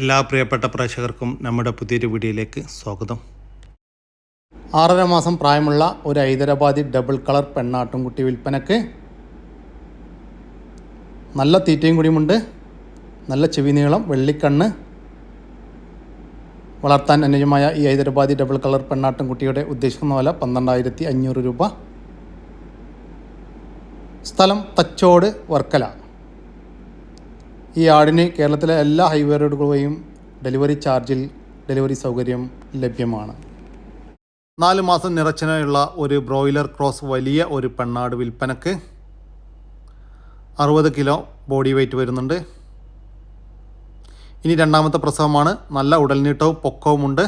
എല്ലാ പ്രിയപ്പെട്ട പ്രേക്ഷകർക്കും നമ്മുടെ പുതിയൊരു വീഡിയോയിലേക്ക് സ്വാഗതം. 6.5 മാസം പ്രായമുള്ള ഒരു ഹൈദരാബാദി ഡബിൾ കളർ പെണ്ണാട്ടുംകുട്ടി വിൽപ്പനക്ക്. നല്ല തീറ്റയും കൂടിയുമുണ്ട്. നല്ല ചെവി നീളം, വെള്ളിക്കണ്ണ്. വളർത്താൻ അനുയോജ്യമായ ഈ ഹൈദരാബാദി ഡബിൾ കളർ പെണ്ണാട്ടുംകുട്ടിയുടെ ഉദ്ദേശിക്കുന്ന വില 12,500 രൂപ. സ്ഥലം തച്ചോട്, വർക്കല. ഈ ആടിന് കേരളത്തിലെ എല്ലാ ഹൈവേ റോഡുകളുടെയും ഡെലിവറി ചാർജിൽ ഡെലിവറി സൗകര്യം ലഭ്യമാണ്. 4 മാസം നിറച്ചനയുള്ള ഒരു ബ്രോയിലർ ക്രോസ് വലിയ ഒരു പെണ്ണാട് വിൽപ്പനക്ക്. 60 കിലോ ബോഡി വെയ്റ്റ് വരുന്നുണ്ട്. ഇനി രണ്ടാമത്തെ പ്രസവമാണ്. നല്ല ഉടൽനീട്ടവും പൊക്കവുമുണ്ട്.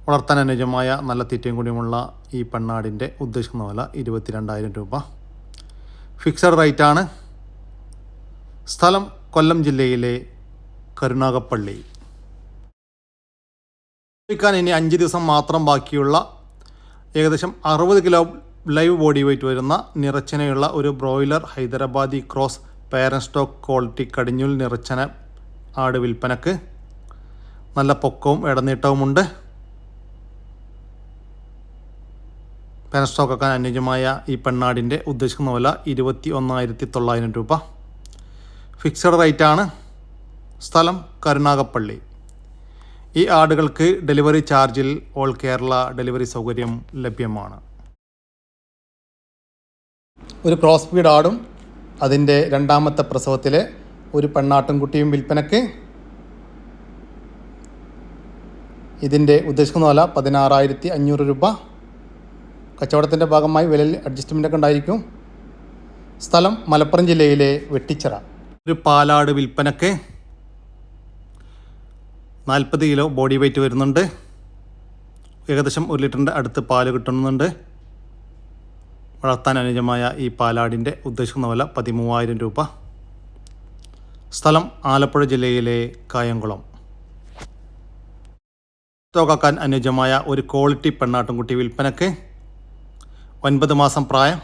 വളർത്താൻ അനുയോജ്യമായ നല്ല തീറ്റയും കൂടിയുമുള്ള ഈ പെണ്ണാടിൻ്റെ ഉദ്ദേശിക്കുന്ന വില 22,000 രൂപ. ഫിക്സഡ് റേറ്റാണ്. സ്ഥലം കൊല്ലം ജില്ലയിലെ കരുനാഗപ്പള്ളി. വിൽക്കാൻ ഇനി 5 ദിവസം മാത്രം ബാക്കിയുള്ള ഏകദേശം 60 കിലോ ലൈവ് ബോഡി വെയ്റ്റ് വരുന്ന നിറച്ചനയുള്ള ഒരു broiler Hyderabadi cross parent stock quality കടിഞ്ഞൂൽ നിറച്ചന ആട് വിൽപ്പനക്ക്. നല്ല പൊക്കവും ഇടനീട്ടവുമുണ്ട്. പേരൻ സ്റ്റോക്ക് ആക്കാൻ അനുയോജ്യമായ ഈ പെണ്ണാടിൻ്റെ ഉദ്ദേശിക്കുന്ന വില 21,900 രൂപ. ഫിക്സഡ് റേറ്റാണ്. സ്ഥലം കരുനാഗപ്പള്ളി. ഈ ആടുകൾക്ക് ഡെലിവറി ചാർജിൽ ഓൾ കേരള ഡെലിവറി സൗകര്യം ലഭ്യമാണ്. ഒരു ക്രോസ് ബീഡ് ആടും അതിൻ്റെ രണ്ടാമത്തെ പ്രസവത്തിലെ ഒരു പെണ്ണാട്ടുംകുട്ടിയും വിൽപ്പനക്ക്. ഇതിൻ്റെ ഉദ്ദേശിക്കുന്ന വില 16,500 രൂപ. കച്ചവടത്തിൻ്റെ ഭാഗമായി വിലയിൽ അഡ്ജസ്റ്റ്മെൻ്റൊക്കെ ഉണ്ടായിരിക്കും. സ്ഥലം മലപ്പുറം ജില്ലയിലെ വെട്ടിച്ചിറ. ഒരു പാലാട് വിൽപ്പനക്ക്. 40 കിലോ ബോഡി വെയ്റ്റ് വരുന്നുണ്ട്. ഏകദേശം 1 ലിറ്ററിൻ്റെ അടുത്ത് പാല് കിട്ടുന്നുണ്ട്. വളർത്താൻ അനുയോജ്യമായ ഈ പാലാടിൻ്റെ ഉദ്ദേശിക്കുന്ന വില 13,000 രൂപ. സ്ഥലം ആലപ്പുഴ ജില്ലയിലെ കായംകുളം. സ്റ്റോക്കാക്കാൻ അനുയോജ്യമായ ഒരു ക്വാളിറ്റി പെണ്ണാട്ടുംകുട്ടി വിൽപ്പനക്ക്. 9 മാസം പ്രായം.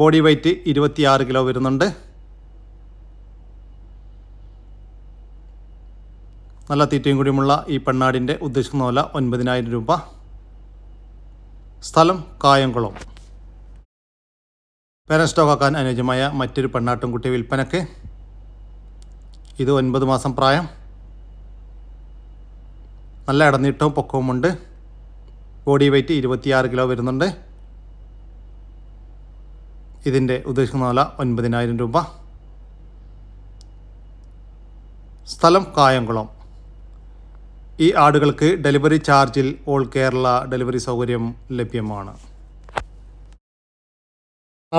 ബോഡി വെയ്റ്റ് 26 കിലോ വരുന്നുണ്ട്. നല്ല തീറ്റയും കൂടിയുമുള്ള ഈ പെണ്ണാടിൻ്റെ ഉദ്ദേശിക്കുന്ന വില 9,000 രൂപ. സ്ഥലം കായംകുളം. പേരൻ സ്റ്റോക്കാക്കാൻ അനുയോജ്യമായ മറ്റൊരു പെണ്ണാട്ടുംകുട്ടി വിൽപ്പനക്ക്. ഇത് 9 മാസം പ്രായം. നല്ല ഇടനീട്ടവും പൊക്കവുമുണ്ട്. ബോഡി വെയ്റ്റ് 26 കിലോ വരുന്നുണ്ട്. ഇതിൻ്റെ ഉദ്ദേശിക്കുന്ന വില 9,000 രൂപ. സ്ഥലം കായംകുളം. ഈ ആടുകൾക്ക് ഡെലിവറി ചാർജിൽ ഓൾ കേരള ഡെലിവറി സൗകര്യം ലഭ്യമാണ്.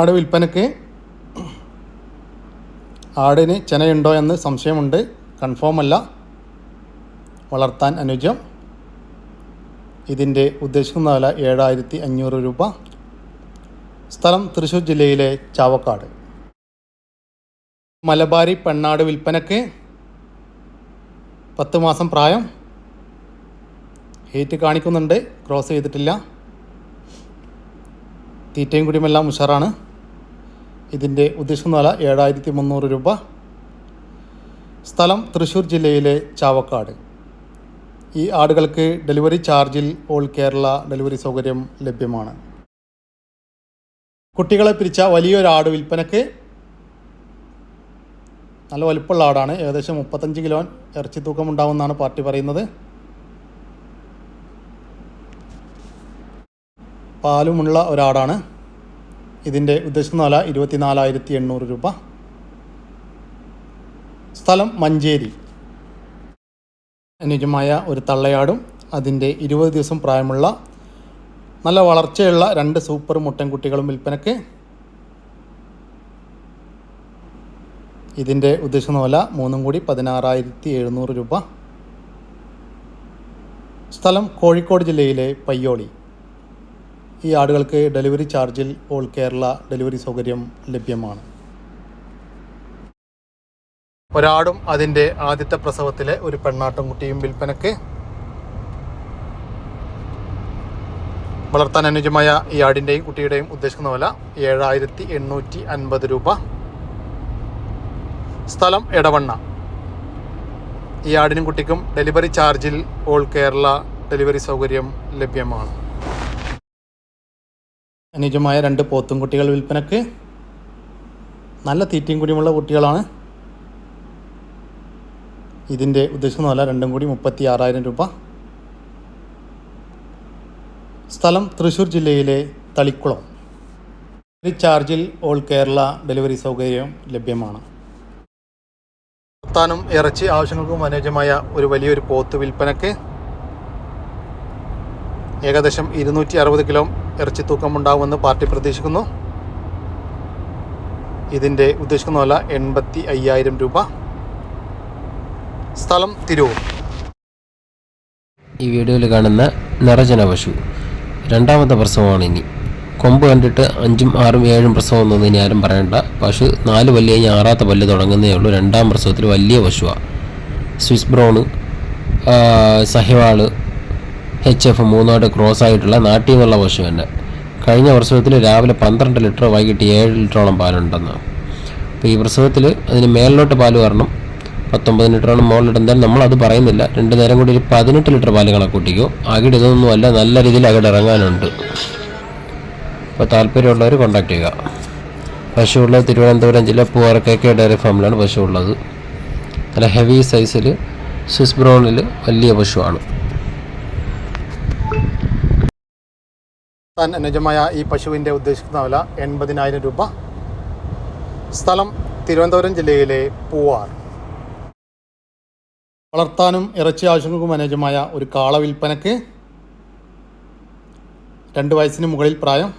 ആട് വിൽപ്പനക്ക്. ആടിന് ചെനയുണ്ടോ എന്ന് സംശയമുണ്ട്. കൺഫേം അല്ല. വളർത്താൻ അനുയോജ്യം. ഇതിൻ്റെ ഉദ്ദേശിക്കുന്ന വില 7,500 രൂപ. സ്ഥലം തൃശ്ശൂർ ജില്ലയിലെ ചാവക്കാട്. മലബാരി പെണ്ണാട് വിൽപ്പനക്ക്. 10 മാസം പ്രായം. ഹീറ്റ് കാണിക്കുന്നുണ്ട്. ക്രോസ് ചെയ്തിട്ടില്ല. തീറ്റയും കുടിയുമെല്ലാം ഉഷാറാണ്. ഇതിൻ്റെ ഉദ്ദേശിക്കുന്ന വില 7,300 രൂപ. സ്ഥലം തൃശ്ശൂർ ജില്ലയിലെ ചാവക്കാട്. ഈ ആടുകൾക്ക് ഡെലിവറി ചാർജിൽ ഓൾ കേരള ഡെലിവറി സൗകര്യം ലഭ്യമാണ്. കുട്ടികളെ പിരിച്ച വലിയൊരു ആട് വിൽപ്പനക്ക്. നല്ല വലിപ്പമുള്ള ആടാണ്. ഏകദേശം 35 കിലോ ഇറച്ചി തൂക്കം ഉണ്ടാവുമെന്നാണ് പാർട്ടി പറയുന്നത്. പാലുമുള്ള ഒരാടാണ്. ഇതിൻ്റെ ഉദ്ദേശിക്കുന്ന വില 24,800 രൂപ. സ്ഥലം മഞ്ചേരി. അനുയോജ്യമായ ഒരു തള്ളയാടും അതിൻ്റെ 20 ദിവസം പ്രായമുള്ള നല്ല വളർച്ചയുള്ള 2 സൂപ്പർ മുട്ടൻകുട്ടികളും വിൽപ്പനക്ക്. ഇതിൻ്റെ ഉദ്ദേശിക്കുന്ന വില 3 കൂടി 16,700 രൂപ. സ്ഥലം കോഴിക്കോട് ജില്ലയിലെ പയ്യോളി. ഈ ആടുകൾക്ക് ഡെലിവറി ചാർജിൽ ഓൾ കേരള ഡെലിവറി സൗകര്യം ലഭ്യമാണ്. ഒരാടും അതിൻ്റെ ആദ്യത്തെ പ്രസവത്തിലെ ഒരു പെണ്ണാട്ടുംകുട്ടിയും വിൽപ്പനക്ക്. വളർത്താൻ അനുയോജ്യമായ ഈ ആടിൻ്റെയും കുട്ടിയുടെയും ഉദ്ദേശിക്കുന്ന വില 7,850 രൂപ. സ്ഥലം എടവണ്ണ. ഈ ആടിനും കുട്ടിക്കും ഡെലിവറി ചാർജിൽ ഓൾ കേരള ഡെലിവറി സൗകര്യം ലഭ്യമാണ്. അനുയോജ്യമായ 2 പോത്തും കുട്ടികൾ വിൽപ്പനക്ക്. നല്ല തീറ്റയും കൂടിയുമുള്ള കുട്ടികളാണ്. ഇതിൻ്റെ ഉദ്ദേശിക്കുന്ന വില രണ്ടും കൂടി 36,000 രൂപ. സ്ഥലം തൃശ്ശൂർ ജില്ലയിലെ തളിക്കുളം. ചാർജിൽ ഓൾ കേരള ഡെലിവറി സൗകര്യം ലഭ്യമാണ്. ത്താനും ഇറച്ചി ആവശ്യങ്ങൾക്കും അനുയോജ്യമായ ഒരു വലിയൊരു പോത്ത് വിൽപ്പനക്ക്. ഏകദേശം 260 കിലോ ഇറച്ചി തൂക്കമുണ്ടാകുമെന്ന് പാർട്ടി പ്രതീക്ഷിക്കുന്നു. ഇതിൻ്റെ ഉദ്ദേശിക്കുന്ന വില 85,000 രൂപ. സ്ഥലം തിരൂർ. ഈ വീഡിയോയിൽ കാണുന്ന നിറജന പശു രണ്ടാമത്തെ പ്രസവമാണ്. ഇനി കൊമ്പ് കണ്ടിട്ട് 5ഉം 6ഉം 7ഉം പ്രസവം ഒന്നും ഇനി ആരും പറയണ്ട. പശു 4 പല്ല് കഴിഞ്ഞ് 6ാമത്തെ പല്ല് തുടങ്ങുന്നേ ഉള്ളൂ. 2ാം പ്രസവത്തിൽ വലിയ പശുവാണ്. Swiss brown, Sahiwal, HF 3 cross ആയിട്ടുള്ള നാട്ടിൽ നിന്നുള്ള പശു തന്നെ. കഴിഞ്ഞ പ്രസവത്തിൽ രാവിലെ 12 ലിറ്റർ, വൈകിട്ട് 7 ലിറ്ററോളം പാലുണ്ടെന്ന്. അപ്പോൾ ഈ പ്രസവത്തിൽ അതിന് മേളിലോട്ട് പാല് വരണം. 19 ലിറ്ററാണ് മുകളിലിട്ട്. എന്തായാലും നമ്മളത് പറയുന്നില്ല. 2 നേരം കൂടി ഒരു 18 ലിറ്റർ പാല് കണക്കൂട്ടിക്കും. അകിട് ഇതൊന്നുമല്ല, നല്ല രീതിയിൽ അകിട് ഇറങ്ങാനുണ്ട്. അപ്പോൾ താല്പര്യമുള്ളവർ കോൺടാക്ട് ചെയ്യുക. പശു ഉള്ളത് തിരുവനന്തപുരം ജില്ല പൂവാർ KK ഡയറി ഫാമിലാണ് പശു ഉള്ളത്. നല്ല ഹെവി സൈസിൽ സ്വിസ് ബ്രൗണിൽ വലിയ പശുവാണ്. താൻ അനുയോജ്യമായ ഈ പശുവിൻ്റെ ഉദ്ദേശിക്കുന്ന വില 80,000 രൂപ. സ്ഥലം തിരുവനന്തപുരം ജില്ലയിലെ പൂവാർ. വളർത്താനും ഇറച്ചി ആവശ്യങ്ങൾക്കും അനുയോജ്യമായ ഒരു കാള വിൽപ്പനക്ക്. 2 വയസ്സിന് മുകളിൽ പ്രായം.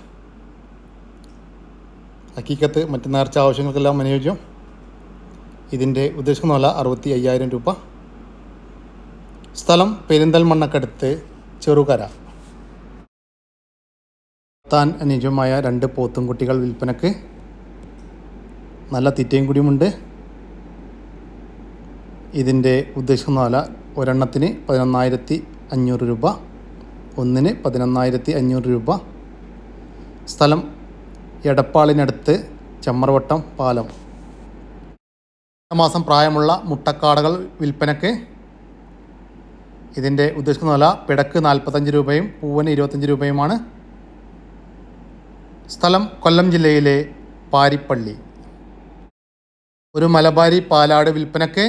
ഹക്കീക്കത്ത് മറ്റ് നേർച്ച ആവശ്യങ്ങൾക്കെല്ലാം അനുയോജ്യം. ഇതിൻ്റെ ഉദ്ദേശിക്കുന്ന വില 65,000 രൂപ. സ്ഥലം പെരിന്തൽമണ്ണക്കടുത്ത് ചെറുകര. താൻ അനുയോജ്യമായ 2 പോത്തും കുട്ടികൾ വിൽപ്പനക്ക്. നല്ല തീറ്റയും കൂടിയുമുണ്ട്. ഇതിൻ്റെ ഉദ്ദേശിക്കുന്ന വില ഒരെണ്ണത്തിന് 11,500 രൂപ, ഒന്നിന് 11,500 രൂപ. സ്ഥലം എടപ്പാളിനടുത്ത് ചെമ്മറവട്ടം പാലം. മാസം പ്രായമുള്ള മുട്ടക്കാടകൾ വിൽപ്പനക്ക്. ഇതിൻ്റെ ഉദ്ദേശിക്കുന്ന വില പിടക്ക് 45 രൂപയും പൂവന് 25 രൂപയുമാണ്. സ്ഥലം കൊല്ലം ജില്ലയിലെ പാരിപ്പള്ളി. ഒരു മലബാരി പാലാട് വിൽപ്പനക്ക്.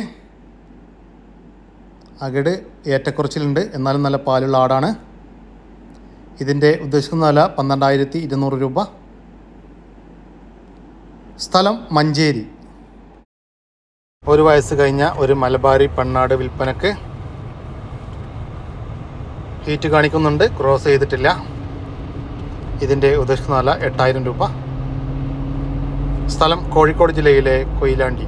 അകിട് ഏറ്റക്കുറച്ചിലുണ്ട്, എന്നാലും നല്ല പാലുള്ള ആടാണ്. ഇതിൻ്റെ ഉദ്ദേശിക്കുന്ന വില 12,200 രൂപ. സ്ഥലം മഞ്ചേരി. 1 വയസ്സ് കഴിഞ്ഞ ഒരു മലബാരി പെണ്ണാട് വിൽപ്പനക്ക്. ഹീറ്റ് കാണിക്കുന്നുണ്ട്, ക്രോസ് ചെയ്തിട്ടില്ല. ഇതിൻ്റെ ഉദ്ദേശിക്കുന്ന വില 8,000 രൂപ. സ്ഥലം കോഴിക്കോട് ജില്ലയിലെ കൊയിലാണ്ടി.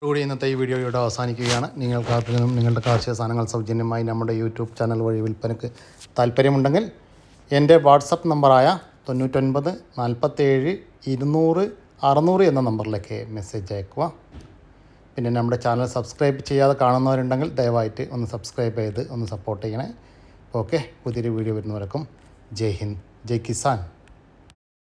കൂടി ഇന്നത്തെ ഈ വീഡിയോ ഇവിടെ അവസാനിക്കുകയാണ്. നിങ്ങൾക്കാർക്കെങ്കിലും നിങ്ങളുടെ കാർഷിക സാധനങ്ങൾ സൗജന്യമായി നമ്മുടെ യൂട്യൂബ് ചാനൽ വഴി വിൽപ്പനക്ക് താല്പര്യമുണ്ടെങ്കിൽ എൻ്റെ വാട്സപ്പ് നമ്പറായ 99 47 200 600 എന്ന നമ്പറിലേക്ക് മെസ്സേജ് അയക്കുക. പിന്നെ നമ്മുടെ ചാനൽ സബ്സ്ക്രൈബ് ചെയ്യാതെ കാണുന്നവരുണ്ടെങ്കിൽ ദയവായിട്ട് ഒന്ന് സബ്സ്ക്രൈബ് ചെയ്ത് ഒന്ന് സപ്പോർട്ട് ചെയ്യണേ. ഓക്കെ, പുതിയൊരു വീഡിയോ വരുന്നവരേക്കും ജയ് ഹിന്ദ്, ജയ് കിസാൻ.